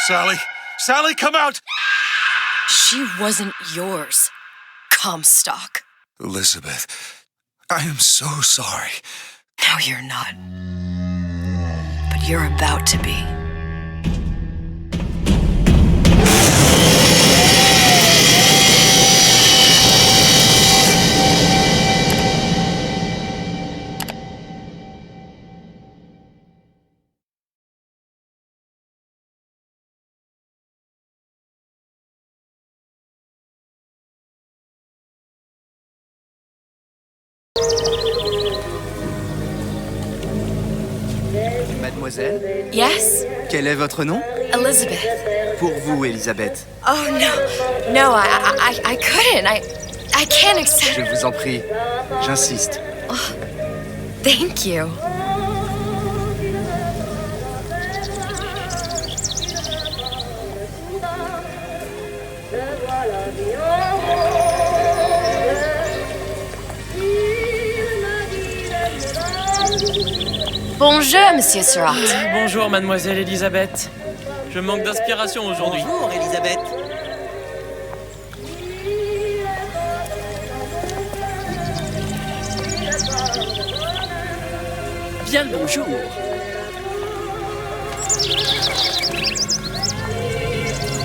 Sally! Sally, come out! She wasn't yours, Comstock. Elizabeth, I am so sorry. No, you're not. But you're about to be. Mademoiselle? Yes? Quel est votre nom? Elizabeth. Pour vous, Elisabeth. Oh, no, I couldn't. I can't accept. Je vous en prie, j'insiste. Oh, thank you. Bonjour, Monsieur Surratt. Bonjour, Mademoiselle Elisabeth. Je manque d'inspiration aujourd'hui. Bonjour, Elisabeth. Bien le bonjour.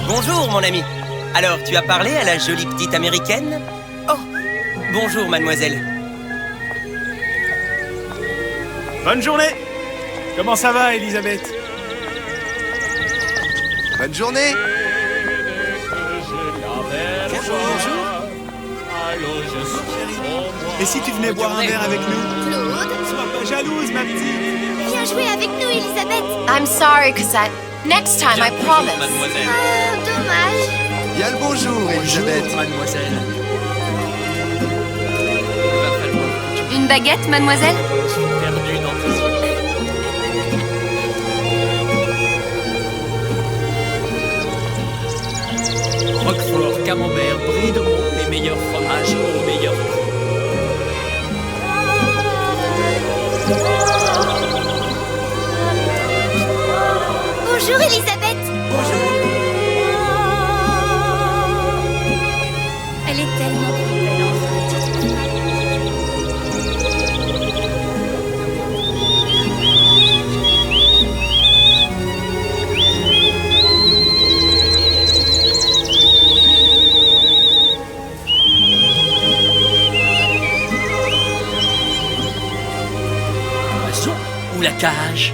Bonjour, mon ami. Alors, tu as parlé à la jolie petite américaine? Oh, bonjour, mademoiselle. Bonne journée! Comment ça va, Elisabeth? Bonne journée. Bonjour. Et si tu venais boire un verre avec nous? Claude, Sois pas jalouse, ma petite! viens jouer avec nous, Elisabeth. I'm sorry, Cosette. Next time, I promise. Mademoiselle. Dommage. Bien le bonjour, Elisabeth. Mademoiselle. Une baguette, mademoiselle? Perdu dans tes yeux. Roquefort, camembert, brie de Meaux, les meilleurs fromages au meilleur prix. Bonjour, Elisabeth. Elle est tellement belle, enfant. Oiseau ou la cage?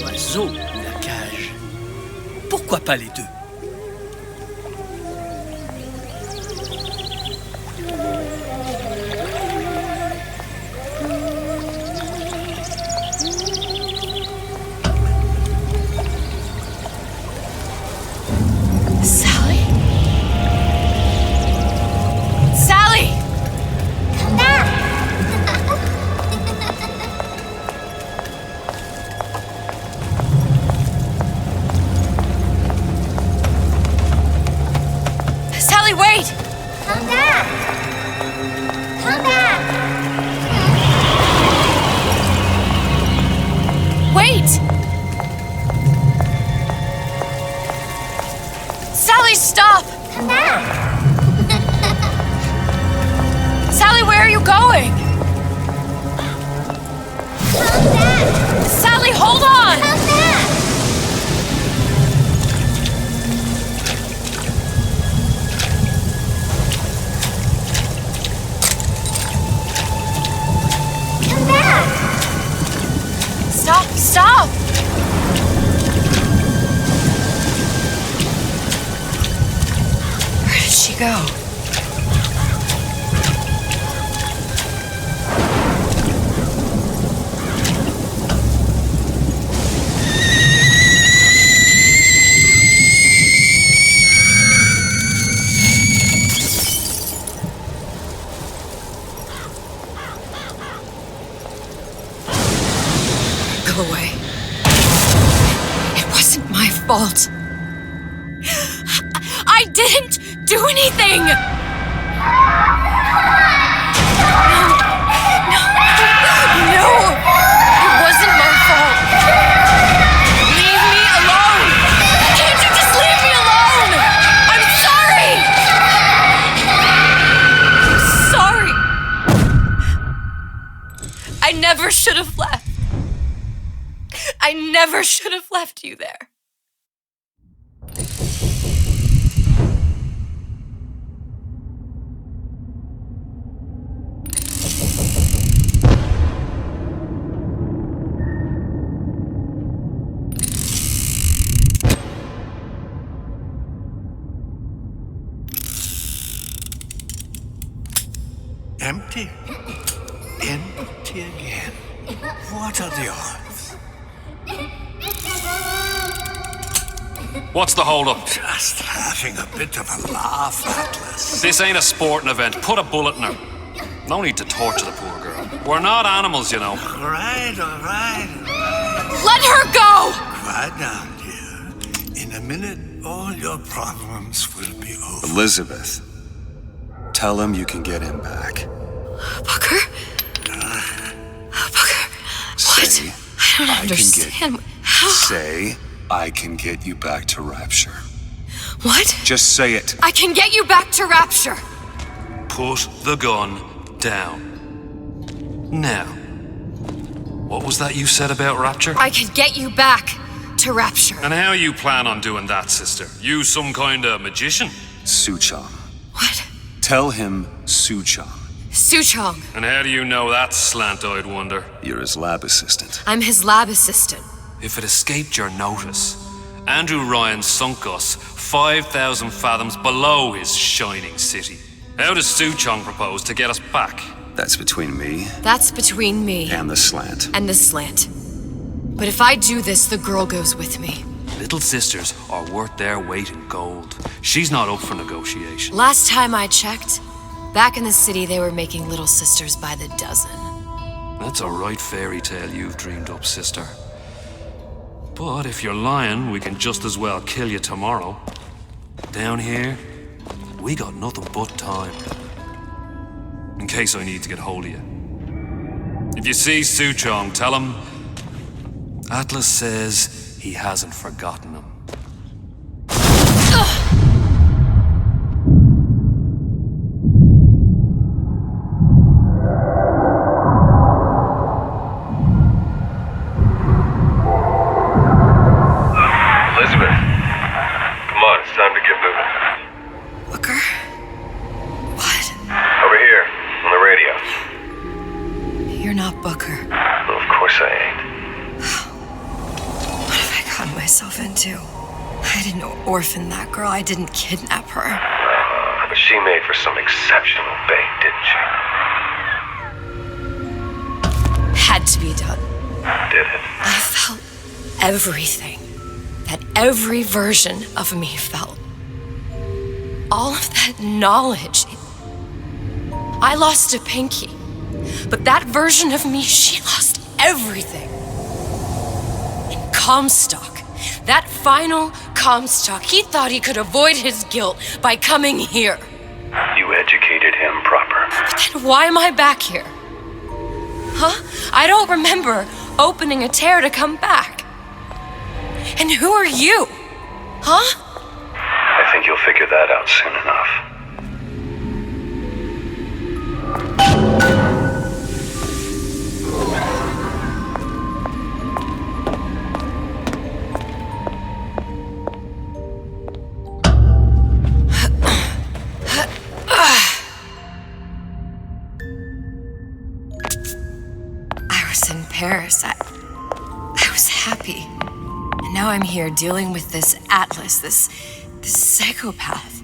Oiseau ou la cage? Pourquoi pas les deux? Sally? Sally! Sally, wait! Come back. Come back. Wait! Sally, stop! Come back. Sally, where are you going? Come back. Sally, hold on! Come back. Come back. Stop! Where did she go? go away. It wasn't my fault. I didn't do anything! No! It wasn't my fault! Leave me alone! Can't you just leave me alone? I'm sorry! I'm sorry! I never should have left. I never should have left you there. Empty? Empty again. What are the odds? What's the hold-up? Just having a bit of a laugh, Atlas. This ain't a sporting event. Put a bullet in her. No need to torture the poor girl. We're not animals, you know. All right. Let her go! Quiet down, dear. In a minute, all your problems will be over. Elizabeth, tell him you can get him back. Booker? Booker, what? Say, I don't understand. How? Say, I can get you back to Rapture. What? Just say it. I can get you back to Rapture. Put the gun down. Now, what was that you said about Rapture? I can get you back to Rapture. And how you plan on doing that, sister? You some kind of magician? Suchong. What? Tell him Suchong. Suchong. And how do you know that, slant-eyed wonder? You're his lab assistant. I'm his lab assistant. If it escaped your notice, Andrew Ryan sunk us 5,000 fathoms below his shining city. How does Suchong propose to get us back? That's between me That's between me and the slant. and the slant. But if I do this, the girl goes with me. Little sisters are worth their weight in gold. She's not up for negotiation. Last time I checked, back in the city they were making little sisters by the dozen. That's a right fairy tale you've dreamed up, sister. But if you're lying, we can just as well kill you tomorrow. Down here, we got nothing but time. In case I need to get hold of you. If you see Suchong, tell him Atlas says he hasn't forgotten him. Elizabeth, come on, it's time to get moving. Booker? What? Over here, on the radio. You're not Booker. Well, of course I ain't. What have I gotten myself into? I didn't orphan that girl. I didn't kidnap her. But she made for some exceptional bait, didn't she? Had to be done. Did it? I felt everything that every version of me felt. All of that knowledge. I lost a pinky, but that version of me, she lost everything. And Comstock, that final Comstock, he thought he could avoid his guilt by coming here. You educated him proper. But then why am I back here? Huh? I don't remember opening a tear to come back. And who are you? Huh? I think you'll figure that out soon enough. I was in Paris. I was happy. And now I'm here dealing with this Atlas, this psychopath.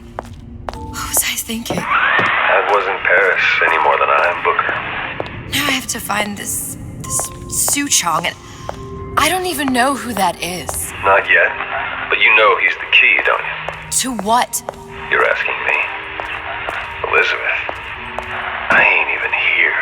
What was I thinking? I wasn't Paris any more than I am Booker. Now I have to find this Suchong, and I don't even know who that is. Not yet, but you know he's the key, don't you? To what? You're asking me. Elizabeth, I ain't even here.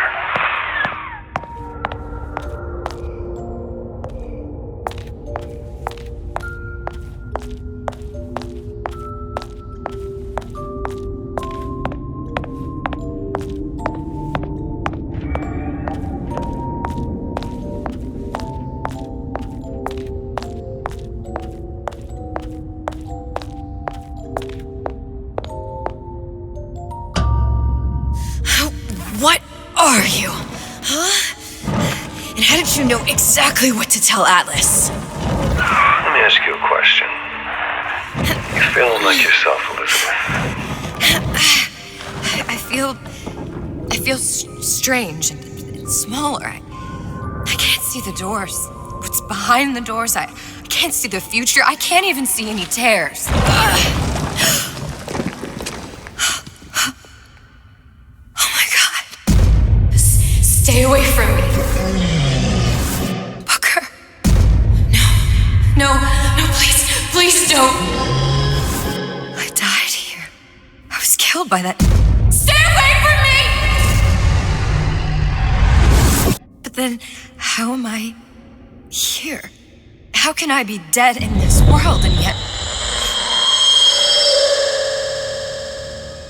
Huh? And how did you know exactly what to tell Atlas? Let me ask you a question. You feeling like yourself, Elizabeth? I feel strange and smaller. I can't see the doors. What's behind the doors? I can't see the future. I can't even see any tears. Oh my God. Stay away from me. Booker. No, please don't. I died here. I was killed by that. Stay away from me! But then, how am I here? How can I be dead in this world and yet...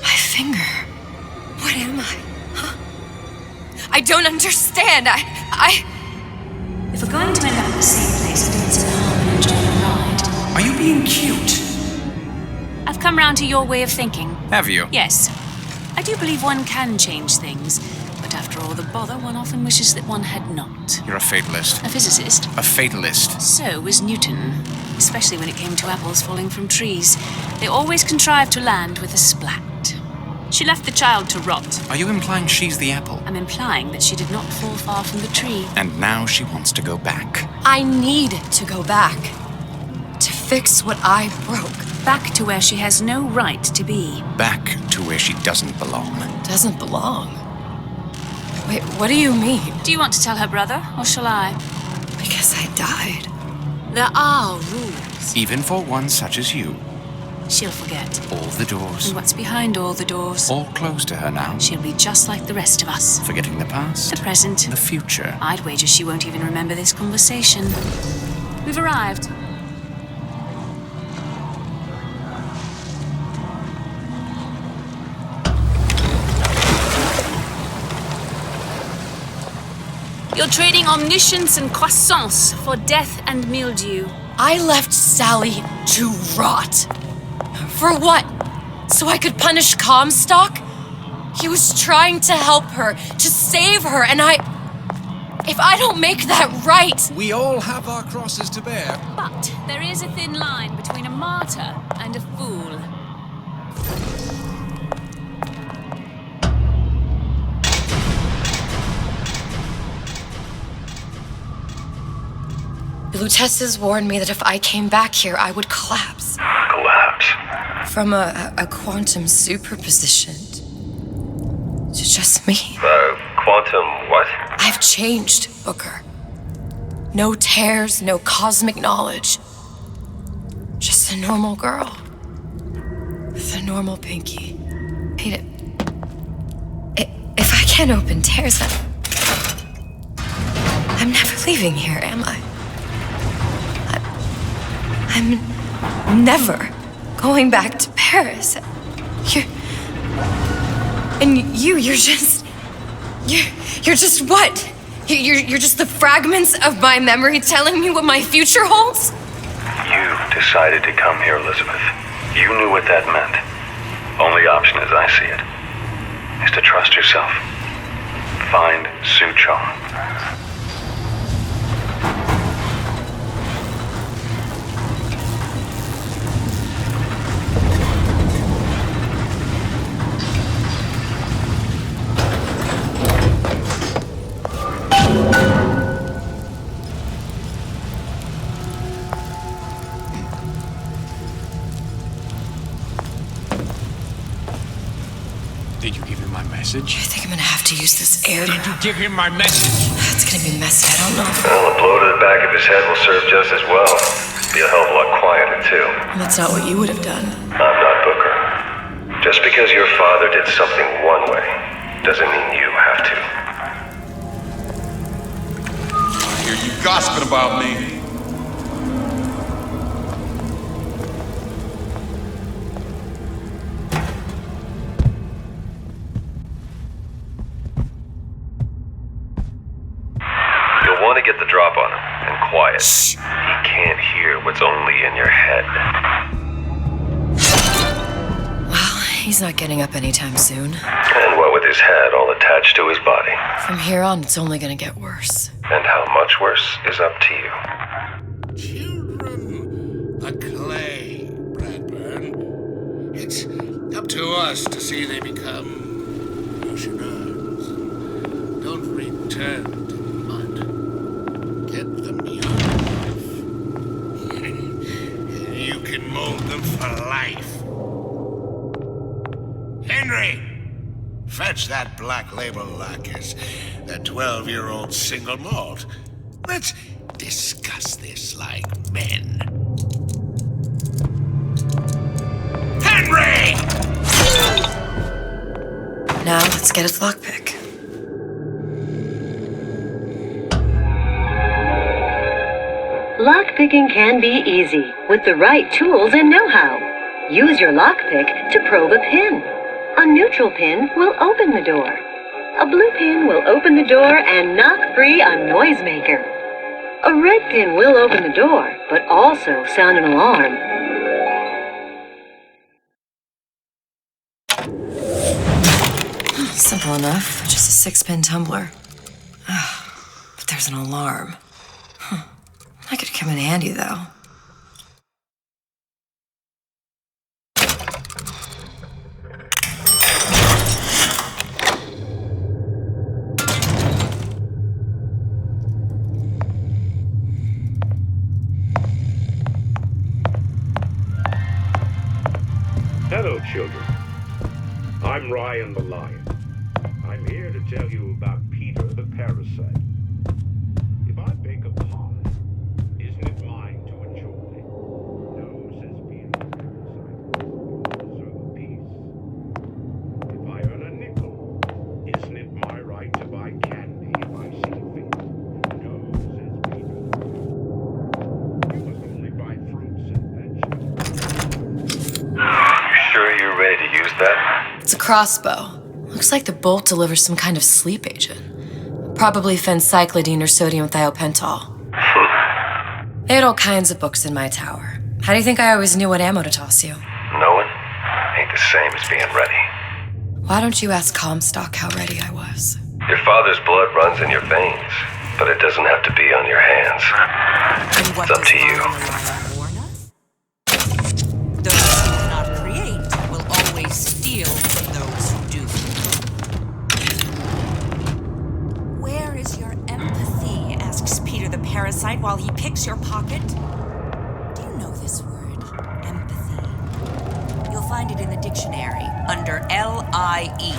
My finger. What am I? Huh? I don't understand. If we're going to end up in the same place, I think it's in harm and enjoy the ride. Are you being cute? I've come round to your way of thinking. Have you? Yes. I do believe one can change things, but after all the bother, one often wishes that one had not. You're a fatalist. A physicist. A fatalist. So was Newton, especially when it came to apples falling from trees. They always contrived to land with a splat. She left the child to rot. Are you implying she's the apple? I'm implying that she did not fall far from the tree. And now she wants to go back. I need to go back. To fix what I broke. Back to where she has no right to be. Back to where she doesn't belong. Doesn't belong? Wait, what do you mean? Do you want to tell her brother, or shall I? Because I died. There are rules. Even for one such as you. She'll forget. All the doors. And what's behind all the doors? All closed to her now. She'll be just like the rest of us. Forgetting the past. The present. The future. I'd wager she won't even remember this conversation. We've arrived. You're trading omniscience and croissance for death and mildew. I left Sally to rot. For what? So I could punish Comstock? He was trying to help her, to save her, and if I don't make that right... We all have our crosses to bear. But there is a thin line between a martyr and a fool. Lutesses warned me that if I came back here, I would collapse. Collapse? From a quantum superposition to just me. Quantum what? I've changed, Booker. No tears, no cosmic knowledge. Just a normal girl. With a normal pinky. If I can't open tears, I'm never leaving here, am I? I'm never going back to Paris. You're just what? You're just the fragments of my memory telling me what my future holds? You decided to come here, Elizabeth. You knew what that meant. Only option, as I see it, is to trust yourself. Find Sue Chong. Did you give him my message? I think I'm gonna have to use this air. Did you give him my message? It's gonna be messy, I don't know. Well, a blow to the back of his head will serve just as well. Be a hell of a lot quieter, too. That's not what you would have done. I'm not Booker. Just because your father did something one way, doesn't mean you have to. I hear you gossiping about me. Want to get the drop on him, and quiet. Shh. He can't hear what's only in your head. Well, he's not getting up anytime soon. And what with his head all attached to his body. From here on, it's only gonna get worse. And how much worse is up to you. Children, the clay, Bradburn. It's up to us to see they become Russianers. Don't return to mud. Get them young enough. You can mold them for life. Henry! Fetch that black label lacquers, that 12-year-old single malt. Let's discuss this like men. Henry! Now, let's get its lockpick. Lockpicking can be easy with the right tools and know-how. Use your lockpick to probe a pin. A neutral pin will open the door. A blue pin will open the door and knock free a noisemaker. A red pin will open the door, but also sound an alarm. Simple enough, just a 6-pin tumbler. But there's an alarm. That could come in handy, though. Hello, children. I'm Ryan the Lion. I'm here to tell you about Peter the Parasite. If I bake a pie, isn't it mine to enjoy? No, says Peter the Parasite. You deserve a piece. If I earn a nickel, isn't it my right to buy candy if I see fit? No, says Peter. You must only buy fruits and vegetables. Sure you're ready to use that? It's a crossbow. Looks like the bolt delivers some kind of sleep agent. Probably phencyclidine or sodium thiopental. They had all kinds of books in my tower. How do you think I always knew what ammo to toss you? Knowing ain't the same as being ready. Why don't you ask Comstock how ready I was? Your father's blood runs in your veins, but it doesn't have to be on your hands. It's up to you. Those who cannot create will always steal from those who do. Where is your empathy? Asks Peter the Parasite while he picks your pocket. Do you know this word? Empathy. You'll find it in the dictionary under L-I-E.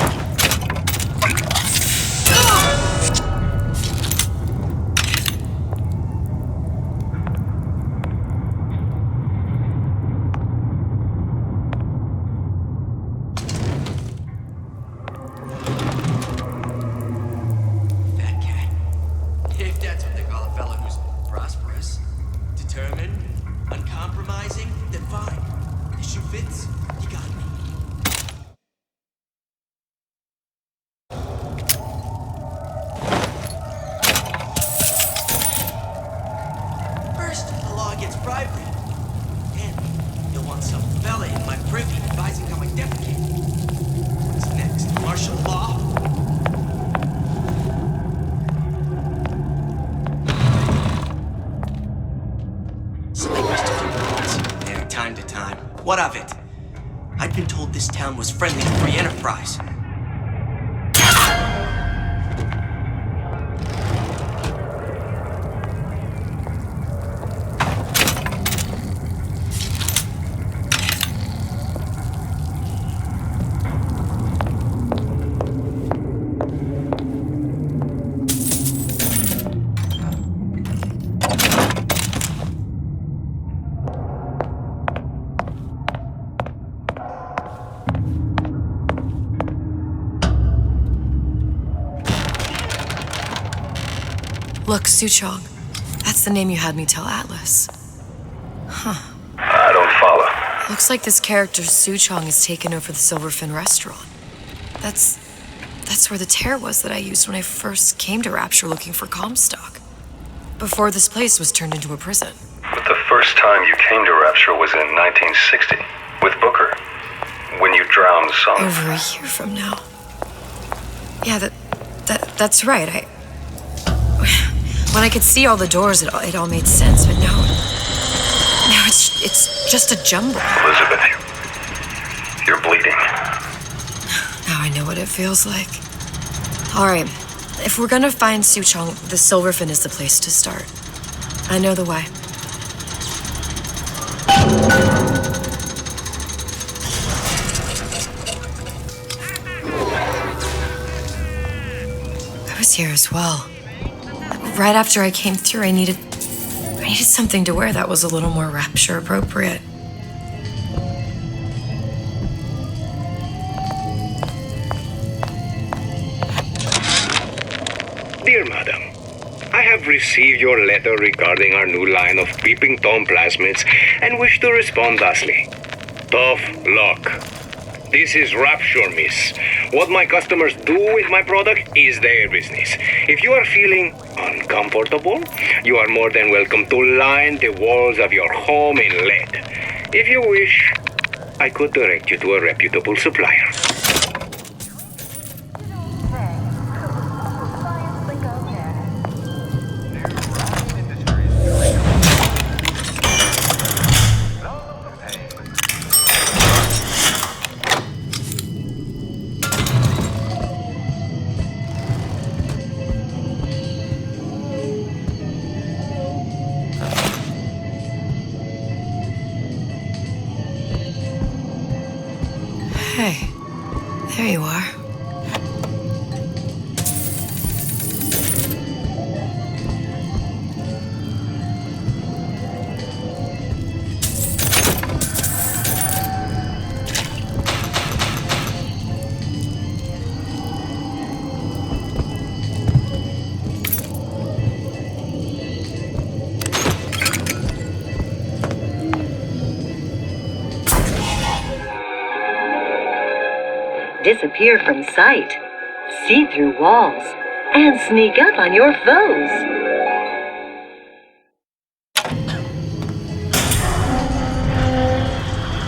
What of it? I'd been told this town was friendly to free enterprise. Look, Suchong. That's the name you had me tell Atlas. Huh. I don't follow. Looks like this character Suchong has taken over the Silverfin restaurant. That's where the tear was that I used when I first came to Rapture looking for Comstock. Before this place was turned into a prison. But the first time you came to Rapture was in 1960, with Booker, when you drowned the song. Over a year from now. Yeah, that's right. When I could see all the doors, it all made sense, but now it's just a jumble. Elizabeth, you're bleeding. Now I know what it feels like. All right, if we're gonna find Suchong, the Silverfin is the place to start. I know the way. I was here as well. Right after I came through, I needed something to wear that was a little more rapture appropriate. Dear Madam, I have received your letter regarding our new line of peeping Tom plasmids and wish to respond thusly. Tough luck. This is rapture, miss. What my customers do with my product is their business. If you are feeling uncomfortable, you are more than welcome to line the walls of your home in lead. If you wish, I could direct you to a reputable supplier. Hey, there you are. Disappear from sight, see through walls, and sneak up on your foes.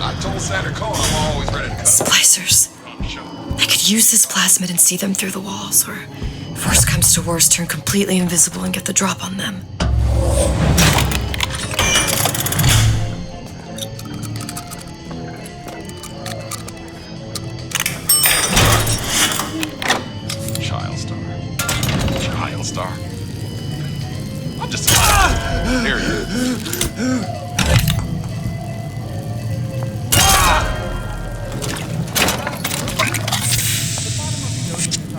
I told Santa Claus I'm always ready to come. Splicers. I could use this plasmid and see them through the walls, or if worst comes to worst, turn completely invisible and get the drop on them. Star. I'm just here you.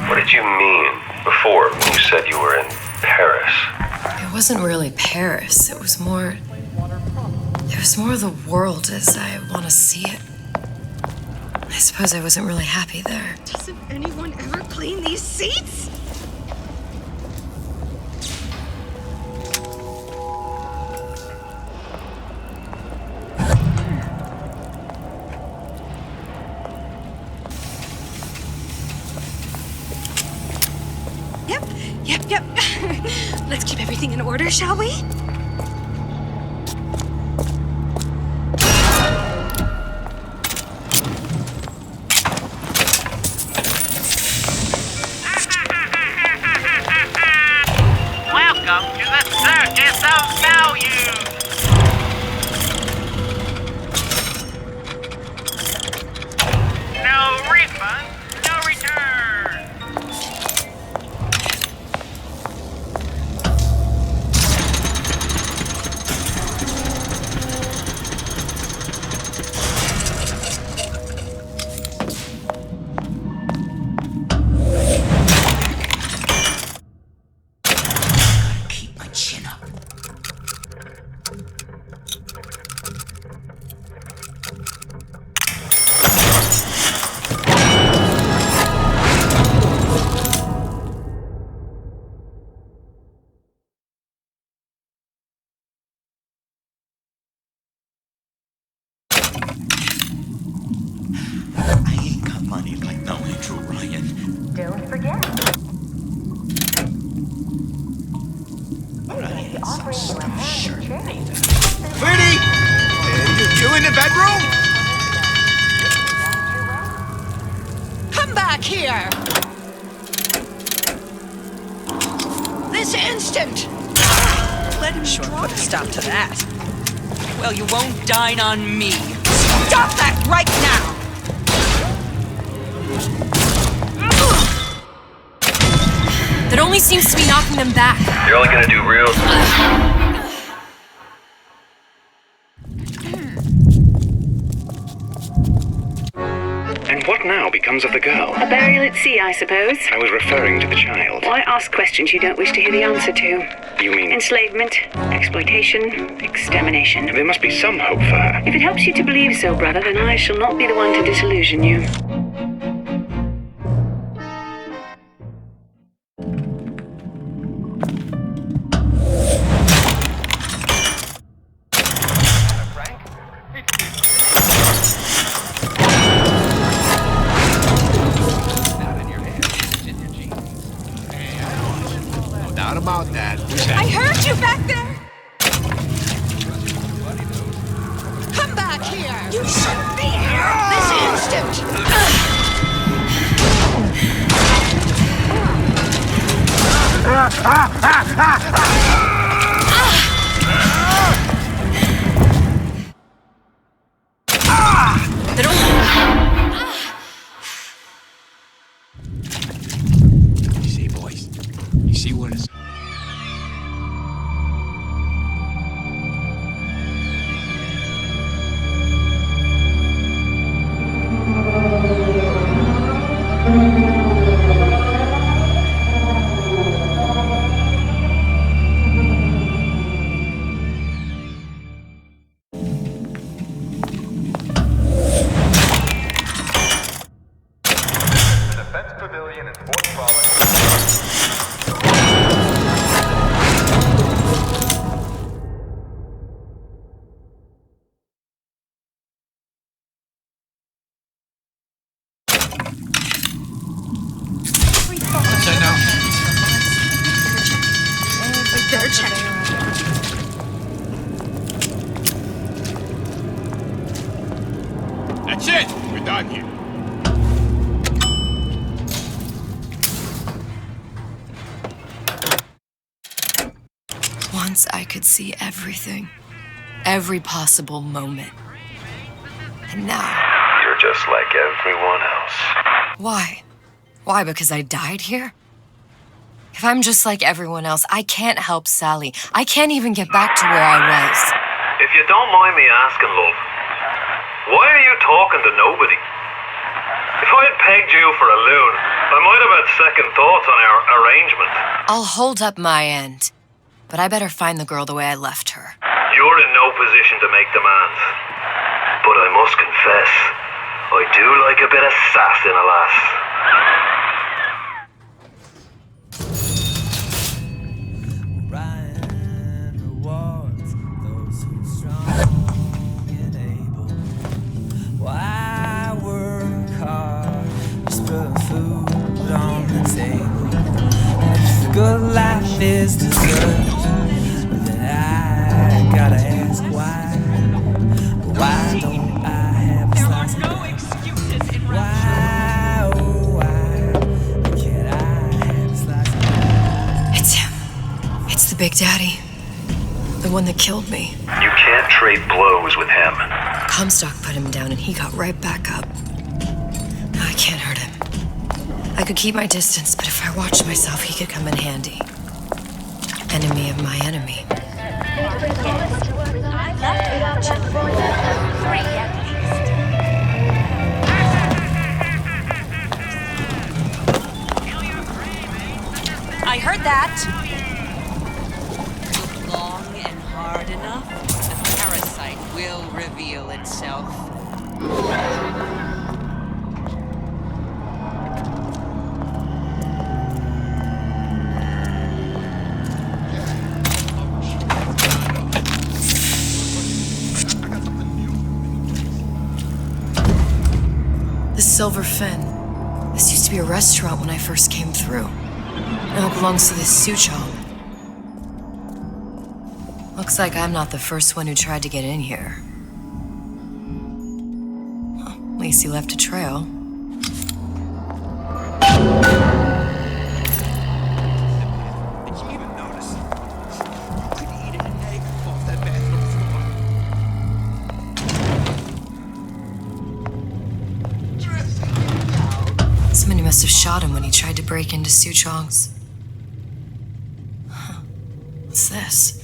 What did you mean before when you said you were in Paris? It wasn't really Paris. It was more the world as I want to see it. I suppose I wasn't really happy there. Doesn't anyone ever clean these seats? Yep. Let's keep everything in order, shall we? Welcome to the Circus of Value! No refund, no return! Don't forget. Pretty! You in the bedroom? Come back here! This instant! Let him sure put a stop to that. Well, you won't dine on me. Stop that right now! That only seems to be knocking them back. You're only gonna do real... And what now becomes of the girl? A burial at sea, I suppose. I was referring to the child. Why ask questions you don't wish to hear the answer to? You mean... Enslavement, exploitation, extermination. There must be some hope for her. If it helps you to believe so, brother, then I shall not be the one to disillusion you. About that. I heard you back there! Come back here! You shouldn't be here! This instant! You see, boys? You see what it's... They're checking. That's it! We're done here. Once I could see everything. Every possible moment. And now... You're just like everyone else. Why? Why, because I died here? If I'm just like everyone else, I can't help Sally. I can't even get back to where I was. If you don't mind me asking, love, why are you talking to nobody? If I had pegged you for a loon, I might have had second thoughts on our arrangement. I'll hold up my end. But I better find the girl the way I left her. You're in no position to make demands. But I must confess, I do like a bit of sass in a lass. Why work hard just put food on the table? If good life is deserved, then I gotta ask why. Why don't I have a slice of pie? Why, oh why can't I have a slice of pie? It's him. It's the Big Daddy. The one that killed me. You can't trade blows with him. Comstock put him down and he got right back up. No, I can't hurt him. I could keep my distance, but if I watched myself, he could come in handy. Enemy of my enemy. I heard that. Look long and hard enough, the parasite will reveal itself. The Silver Fin. This used to be a restaurant when I first came through. Now it belongs to this Suchong. Looks like I'm not the first one who tried to get in here. Well, at least he left a trail. Did you even know shot him when he tried to break into Suchong's. Huh. What's this?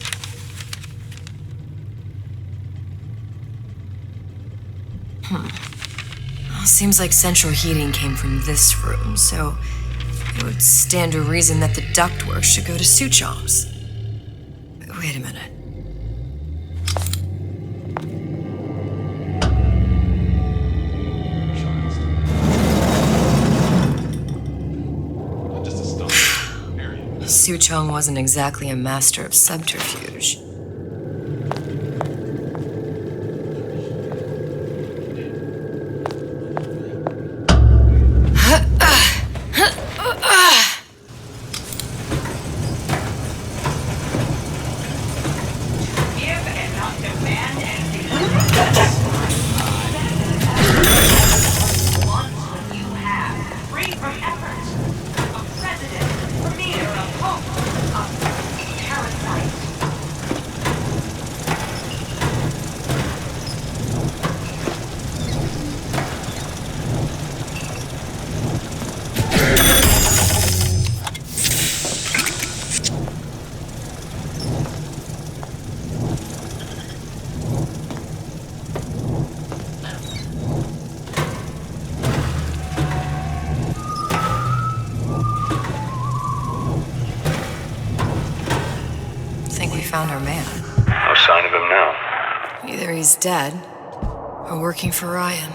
Well, seems like central heating came from this room, so it would stand to reason that the ductwork should go to Suchong's. Wait a minute. Suchong wasn't exactly a master of subterfuge. Found our man. No sign of him now. Either he's dead, or working for Ryan.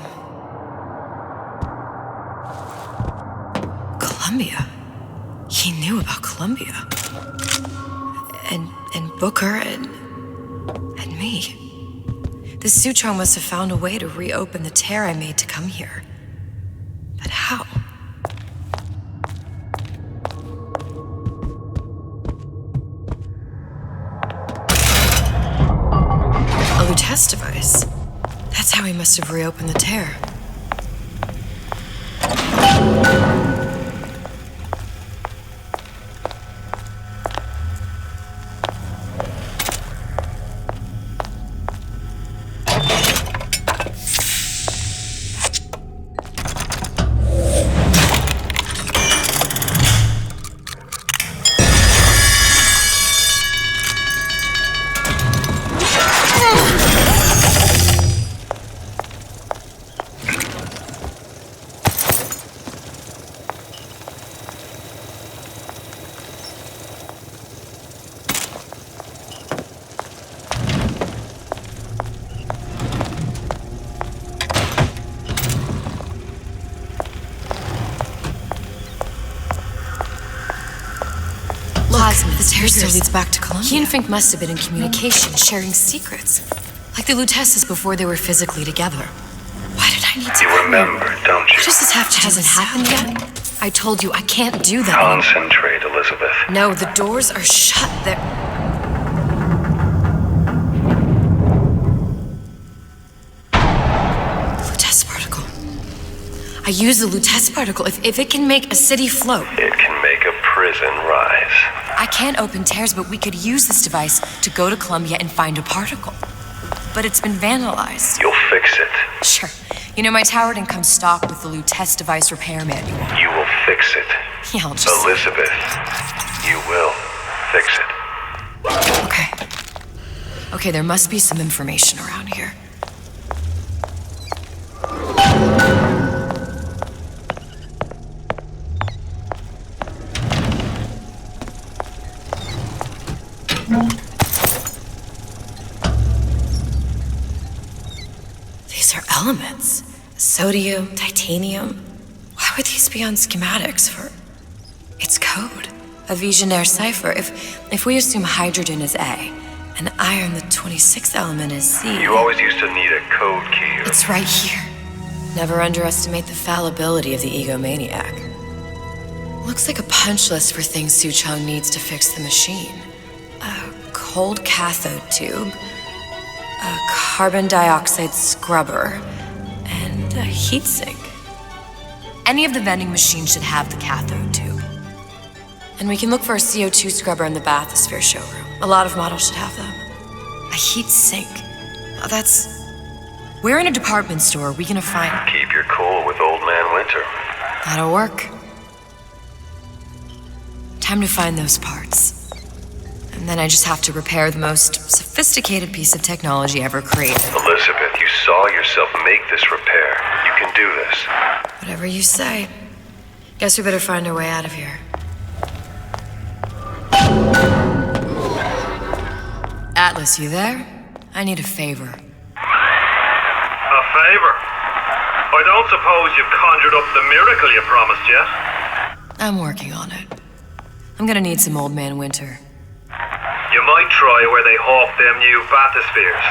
Columbia? He knew about Columbia. And Booker and me. This Suchong must have found a way to reopen the tear I made to come here. But how? Test device. That's how he must have reopened the tear. The tear still leads back to Columbia. He and Fink must have been in communication, sharing secrets. Like the Lutesses before they were physically together. Why did I need to... You remember, don't you? What does this have to... Hasn't happened yet? I told you, I can't do that. Concentrate, Elizabeth. No, the doors are shut. They're... Lutece particle. I use the Lutece particle. If it can make a city float... It can make a prison rise. I can't open tears, but we could use this device to go to Columbia and find a particle. But it's been vandalized. You'll fix it. Sure. You know, my tower didn't come stocked with the Lutece device repair manual. You will fix it. Yeah, I'll just... Elizabeth, you will fix it. Okay. Okay, there must be some information around here. These are elements. Sodium, titanium. Why would these be on schematics for... It's code. A Visionaire cipher. If we assume hydrogen is A, and iron, the 26th element, is C... You always used to need a code key. It's right here. Never underestimate the fallibility of the egomaniac. Looks like a punch list for things Suchong needs to fix the machine. A cold cathode tube, a carbon dioxide scrubber, and a heatsink. Any of the vending machines should have the cathode tube. And we can look for a CO2 scrubber in the bathysphere showroom. A lot of models should have them. A heat sink. Oh, that's... Where in a department store are we gonna find... Keep your cool with Old Man Winter. That'll work. Time to find those parts. And then I just have to repair the most sophisticated piece of technology ever created. Elizabeth, you saw yourself make this repair. You can do this. Whatever you say. Guess we better find our way out of here. Atlas, you there? I need a favor. A favor? I don't suppose you've conjured up the miracle you promised yet? I'm working on it. I'm gonna need some Old Man Winter. You might try where they hawk them new bathyspheres.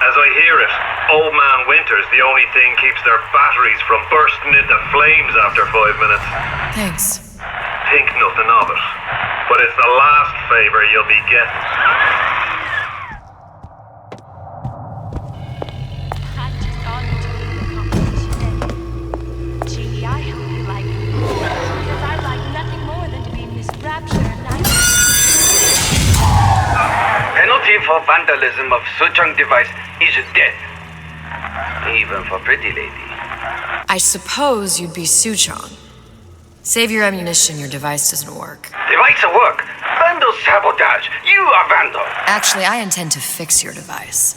As I hear it, Old Man Winter's the only thing keeps their batteries from bursting into flames after 5 minutes. Thanks. Think nothing of it. But it's the last favor you'll be getting. Gee, I hope you like me. Because I like nothing more than to be Miss Rapture and Penalty for vandalism of Suchong device is death. Even for pretty lady. I suppose you'd be Suchong. Save your ammunition, your device doesn't work. Device at work. Vandal sabotage. You are vandal. Actually, I intend to fix your device.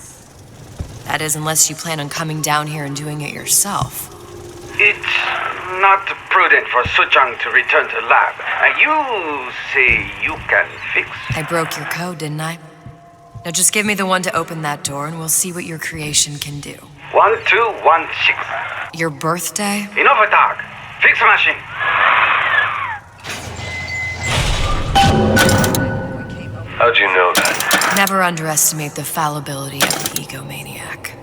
That is, unless you plan on coming down here and doing it yourself. It's not prudent for Suchong to return to lab. You say you can fix? I broke your code, didn't I? Now just give me the one to open that door and we'll see what your creation can do. 1216. Your birthday? Enough talk. Fix the machine. How'd you know that? Never underestimate the fallibility of the egomaniac.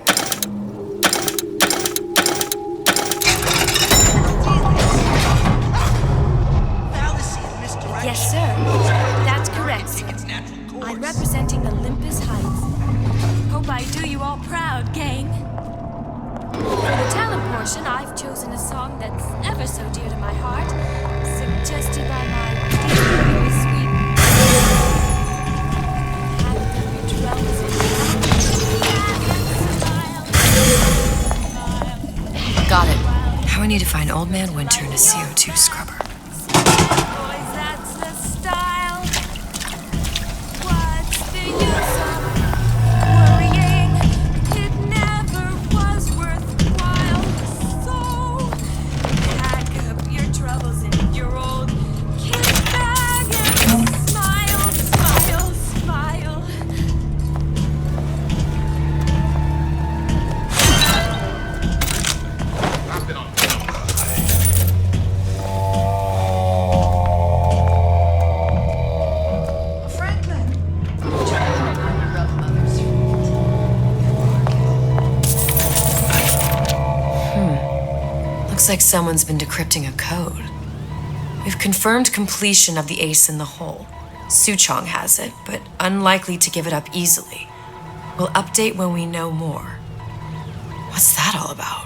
Yes, sir. That's correct. I'm representing Olympus Heights. Hope I do you all proud, gang. For the talent portion, I've chosen a song that's ever so dear to my heart, suggested by my dear sweet. Got it. Now I need to find Old Man Winter and a CO2 scrubber. Looks like someone's been decrypting a code. We've confirmed completion of the ace in the hole. Suchong has it, but unlikely to give it up easily. We'll update when we know more. What's that all about?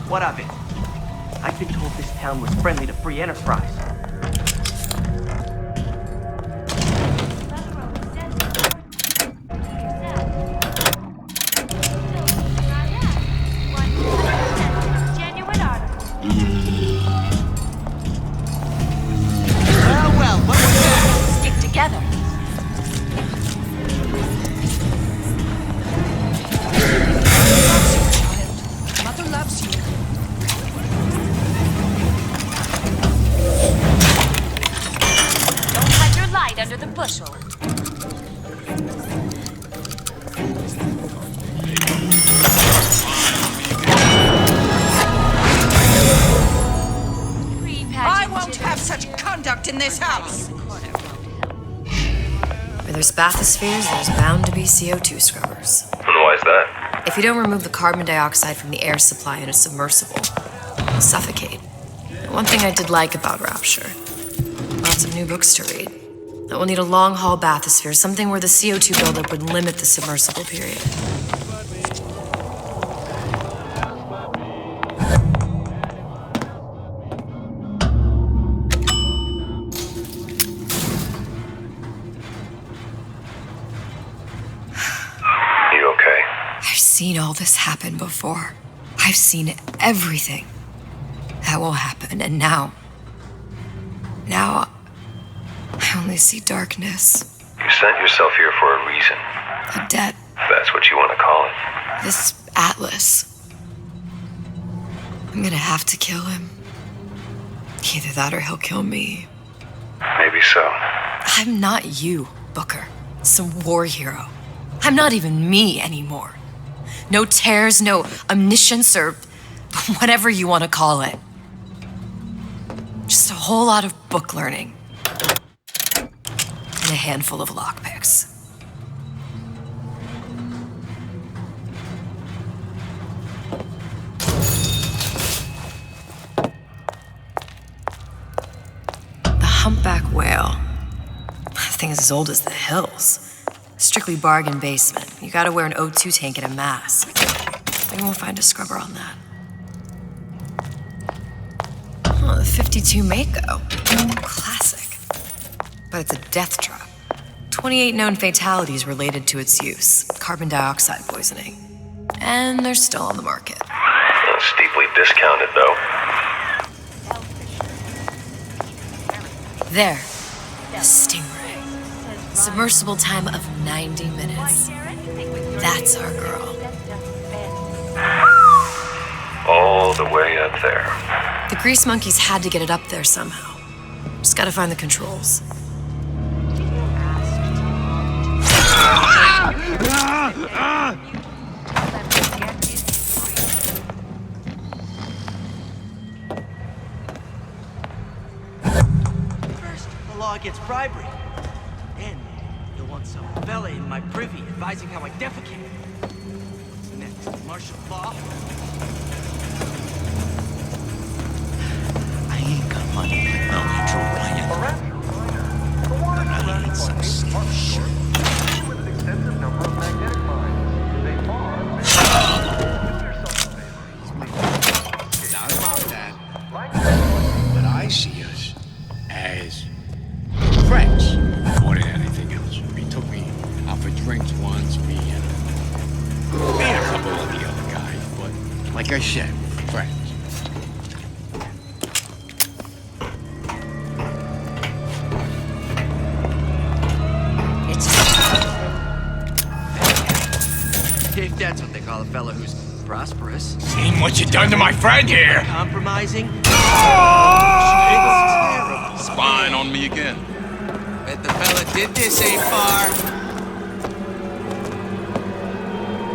What of it? I've been told this town was friendly to free enterprise. Bathyspheres, there's bound to be CO2 scrubbers. And why's that? If you don't remove the carbon dioxide from the air supply in a submersible, you'll suffocate. And one thing I did like about Rapture, lots of new books to read. That we'll need a long-haul bathysphere, something where the CO2 buildup would limit the submersible period. Seen all this happen before. I've seen everything that will happen, and now I only see darkness. You sent yourself here for a reason. A debt. That's what you want to call it. This Atlas. I'm gonna have to kill him. Either that or he'll kill me. Maybe so. I'm not you, Booker. Some war hero. I'm not even me anymore. No tears, no omniscience, or whatever you want to call it. Just a whole lot of book learning. And a handful of lockpicks. The humpback whale. That thing is as old as the hills. Strictly bargain basement. You gotta wear an O2 tank and a mask. We won't find a scrubber on that. Oh, the 52 Mako. Classic. But it's a death trap. 28 known fatalities related to its use. Carbon dioxide poisoning. And they're still on the market. Steeply discounted, though. There. The Stingray. Submersible time of 90 minutes. That's our girl. All the way up there. The grease monkeys had to get it up there somehow. Just gotta find the controls. First, the law against bribery. Then, you'll want some fella in my privy advising how I defecate. What's next? Martial law? I ain't got money like no Andrew Ryan. But I ain't some stiff shit. Not about that. But I see us as friends more than anything else. He took me out for drinks once, me and a couple of the other guys. But like I said, friends. If that's what they call a fella who's prosperous. Seen what you done to my friend here. Compromising. Spying on me again. Bet the fella did this ain't far.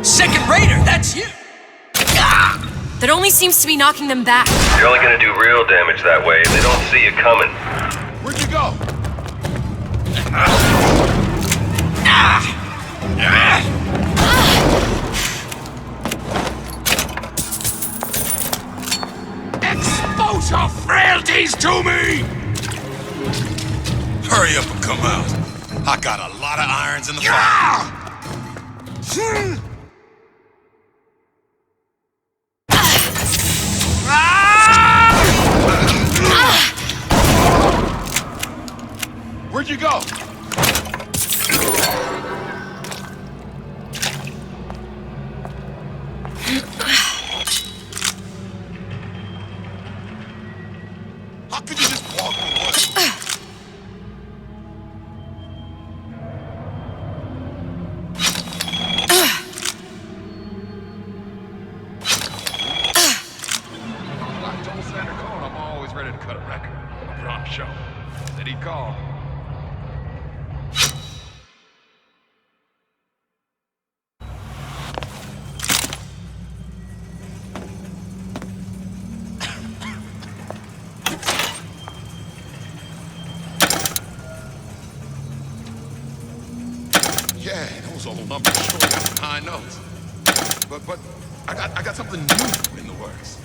Second raider, that's you. That only seems to be knocking them back. You're only gonna do real damage that way if they don't see you coming. Where'd you go? Expose your frailties to me! Hurry up and come out. I got a lot of irons in the fire. Where'd you go? How could you just walk away? I told Senator Cohen I'm always ready to cut a record. I'll put on a show. Said he'd call. Yeah, those old numbers sure got some high notes. But I got something new in the works.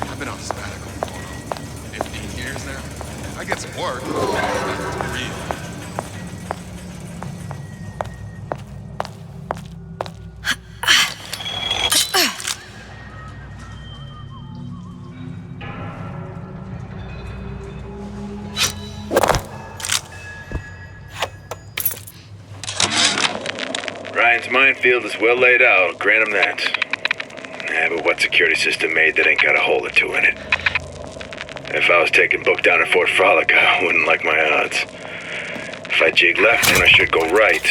I've been on sabbatical for 15 years now. I get some work. Nothing real. Lion's minefield is well laid out, I'll grant him that. But what security system made that ain't got a hole or two in it? If I was taking Book down at Fort Frolic, I wouldn't like my odds. If I jig left when I should go right,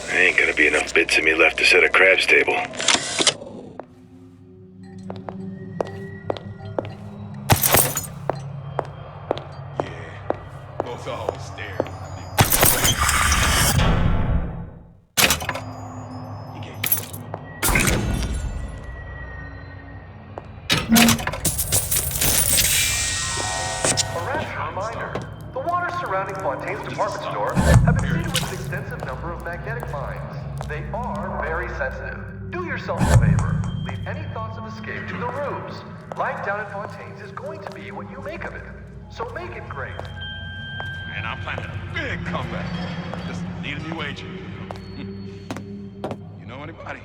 there ain't gonna be enough bits of me left to set a crab's table. Both always stare. Surrounding Fontaine's department store have been seeded with an extensive number of magnetic mines. They are very sensitive. Do yourself a favor. Leave any thoughts of escape to the rubes. Life down at Fontaine's is going to be what you make of it. So make it great. And I'm planning a big comeback. Just need a new agent. You know anybody?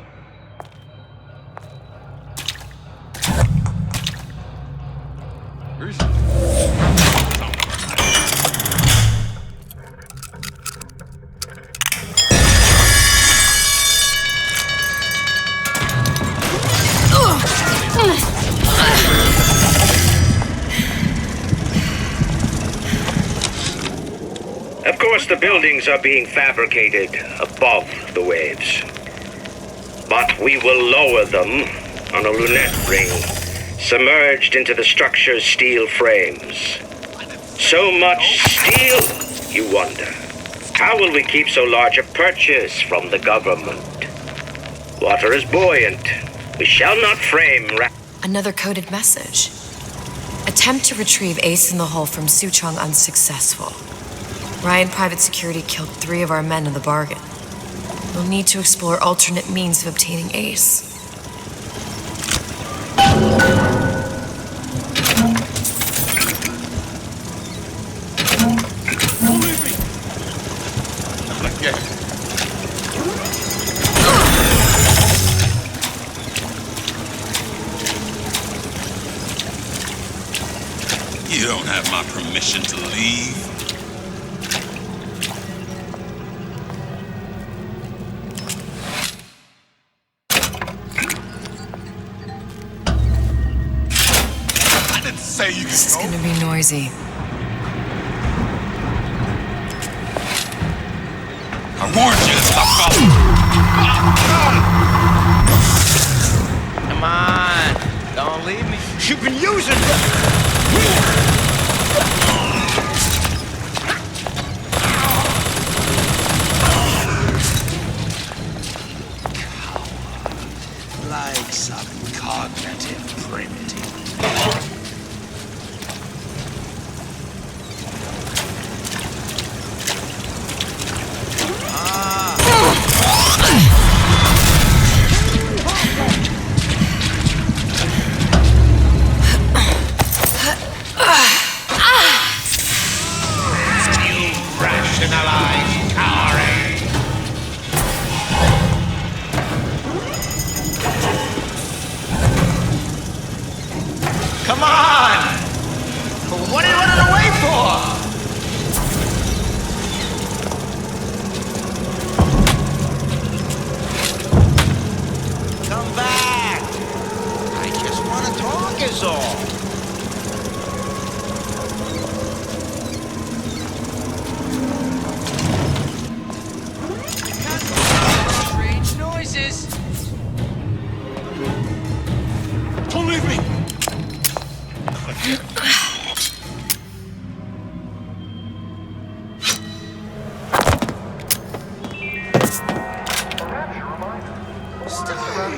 Of course, the buildings are being fabricated above the waves. But we will lower them on a lunette ring, submerged into the structure's steel frames. So much steel, you wonder. How will we keep so large a purchase from the government? Water is buoyant. We shall not frame... Another coded message. Attempt to retrieve Ace in the Hole from Suchong unsuccessful. Ryan Private Security killed 3 of our men in the bargain. We'll need to explore alternate means of obtaining Ace. You don't have my permission to leave. This is gonna be noisy. I warned you to stop following. Come on, don't leave me. You've been using like some cognitive primitive. Rationalized cowering. Come on! What are you running away for? Come back! I just want to talk is all. Strange noises. Don't leave me!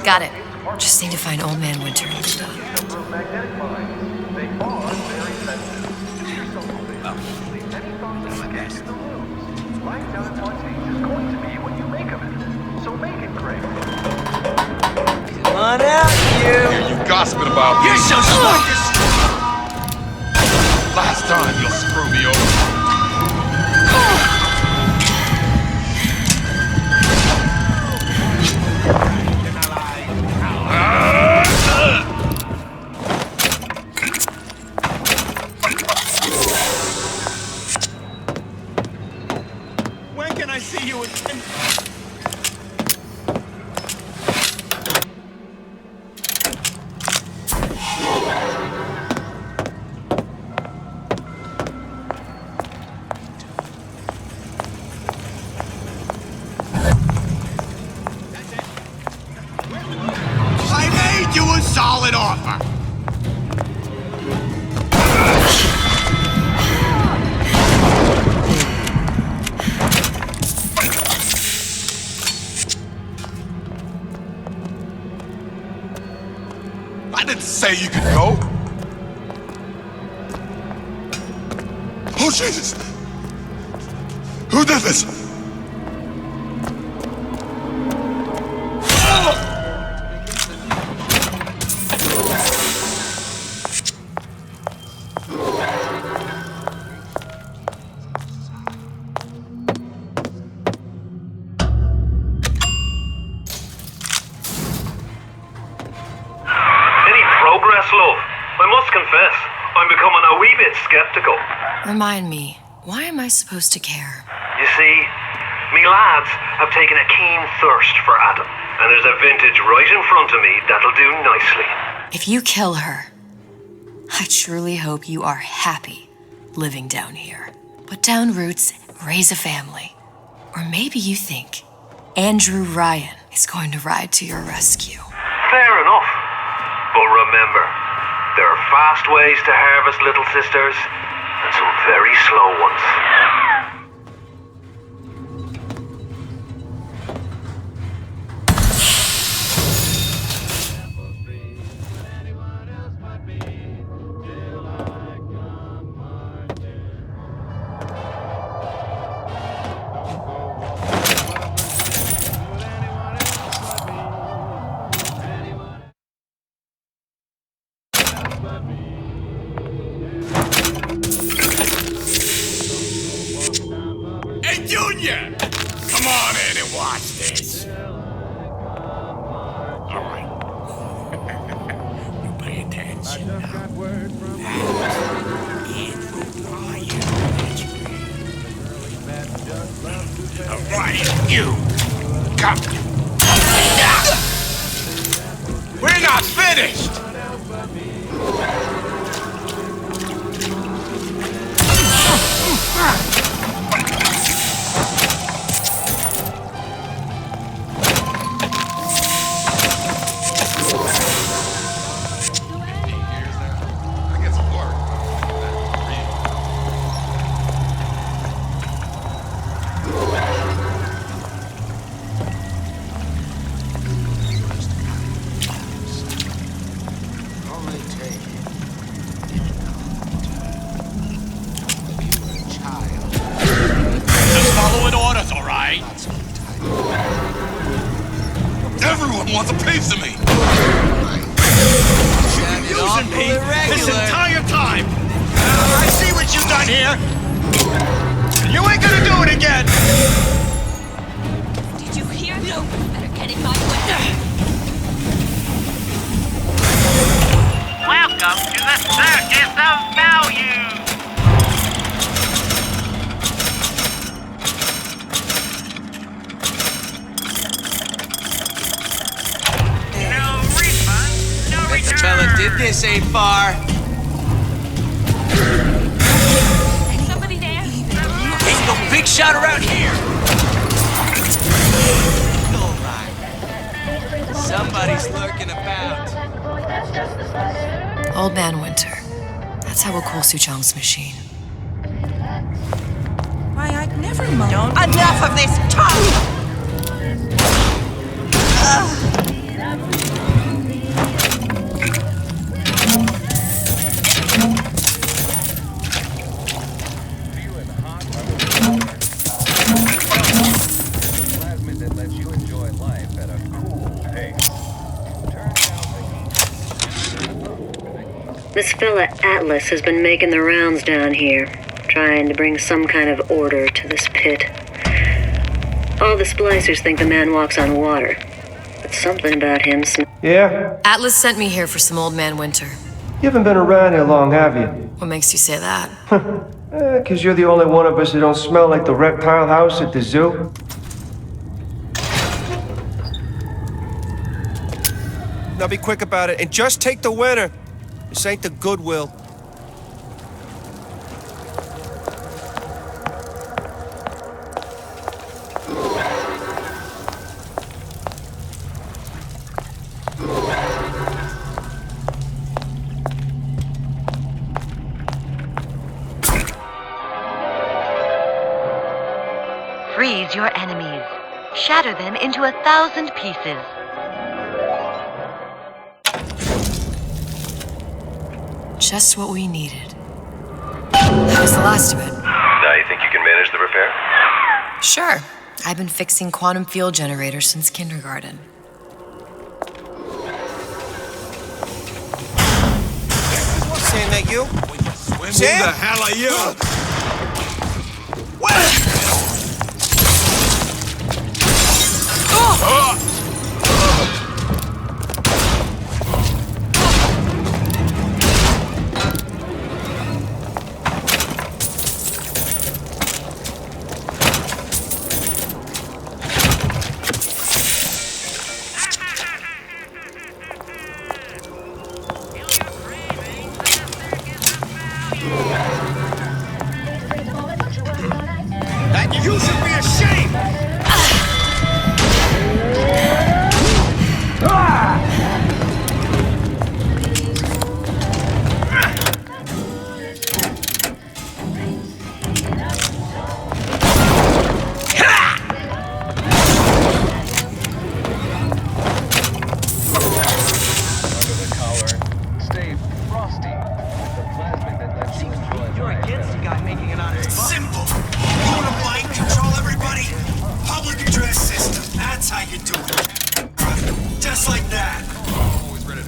Got it. Just need to find Old Man Winter and be done. Come on out, you! You gossiping about me. You're so smart! Last time you'll screw me over. When can I see you again? made you a solid offer. I didn't say you could go. Oh, Jesus! Who did this? I must confess, I'm becoming a wee bit skeptical. Remind me, why am I supposed to care? You see, me lads have taken a keen thirst for Adam, and there's a vintage right in front of me that'll do nicely. If you kill her, I truly hope you are happy living down here. Put down roots, raise a family. Or maybe you think Andrew Ryan is going to ride to your rescue. Fair enough. But remember, there are fast ways to harvest little sisters, and some very slow ones. Hey, Junior! Come on in and watch this. All right. You pay attention now. All right, you. Come. We're not finished. Everyone wants a piece of me! Using me this entire time! I see what you've done here! You ain't gonna do it again! Did you hear me? No, better get in my way. Welcome to the Circus of Value! The fella did this ain't far. Somebody there? Ain't no big shot around here. All right. Somebody's lurking about. Old Man Winter. That's how we'll call Suchong's machine. Why, I'd never known. Enough of this talk! This fella Atlas has been making the rounds down here, trying to bring some kind of order to this pit. All the splicers think the man walks on water, but something about him Yeah? Atlas sent me here for some Old Man Winter. You haven't been around here long, have you? What makes you say that? 'Cause you're the only one of us who don't smell like the reptile house at the zoo. Now be quick about it, and just take the winner. This ain't the Goodwill. Seize your enemies. Shatter them into 1,000 pieces. Just what we needed. That was the last of it. Now you think you can manage the repair? Sure. I've been fixing quantum field generators since kindergarten. Sam, that you? Sam? Who the hell are you? You should be ashamed! You're against a guy making it out of his Simple. You want to mind control everybody? Public address system. That's how you do it. Just like that. Always ready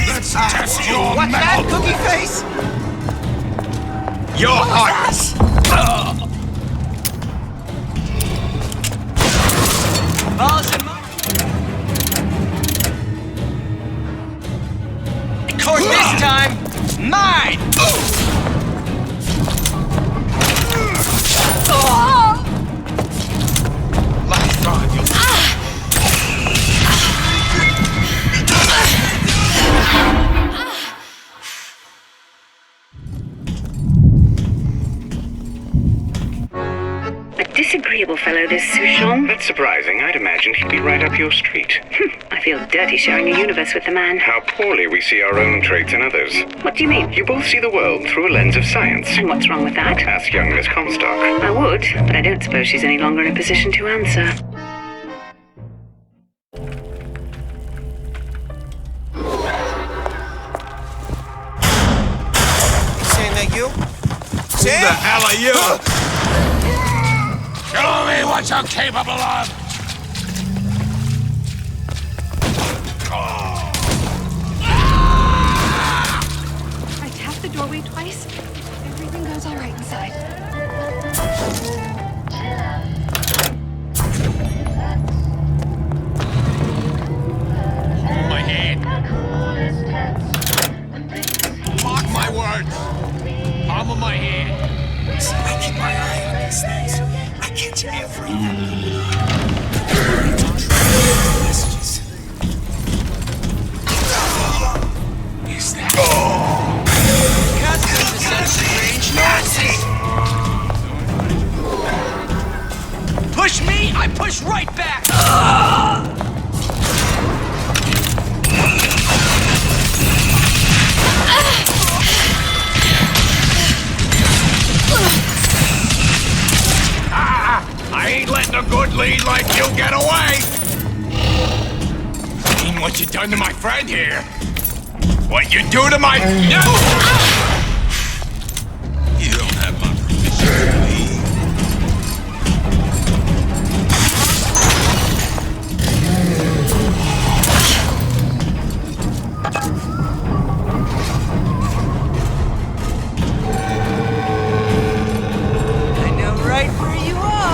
Let's test your What's metal. that, cookie face? Your Highness! Balls in my... Court this time, mine! Last rod, you... A disagreeable fellow, this Souchon. That's surprising. I'd imagined he'd be right up your street. I feel dirty sharing a universe with the man. How poorly we see our own traits in others. What do you mean? You both see the world through a lens of science. And what's wrong with that? Ask young Miss Comstock. I would, but I don't suppose she's any longer in a position to answer. Sam, that you? Who Sam? the hell are you? Show me what you're capable of! I tapped the doorway twice. Everything goes all right inside. Hold my hand. Mark my words. Palm of my hand. See, I keep my eye on these things. I catch everything. Messages. Is that? Customs is such strange nonsense. Push me, I push right back. I ain't letting a good lead like you get away! Seen what you done to my friend here. What you do to my... No! You don't have my permission to leave. I know right where you are.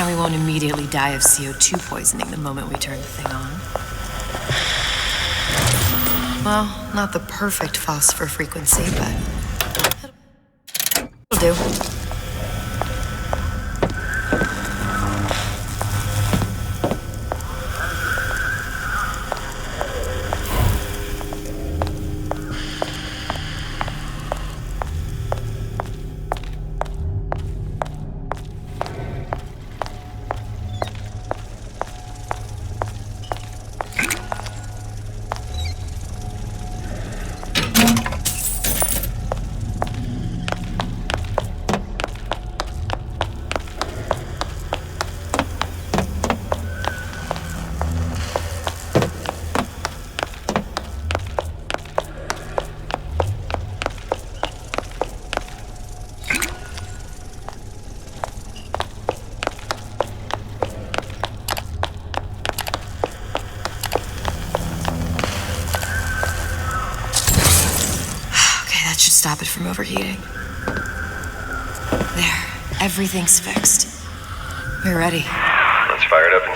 we won't immediately die of CO2 poisoning the moment we turn the thing on. Well, not the perfect phosphor frequency, but it'll do. Stop it from overheating. There, everything's fixed. We're ready. Let's fire it up and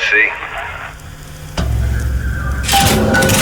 see.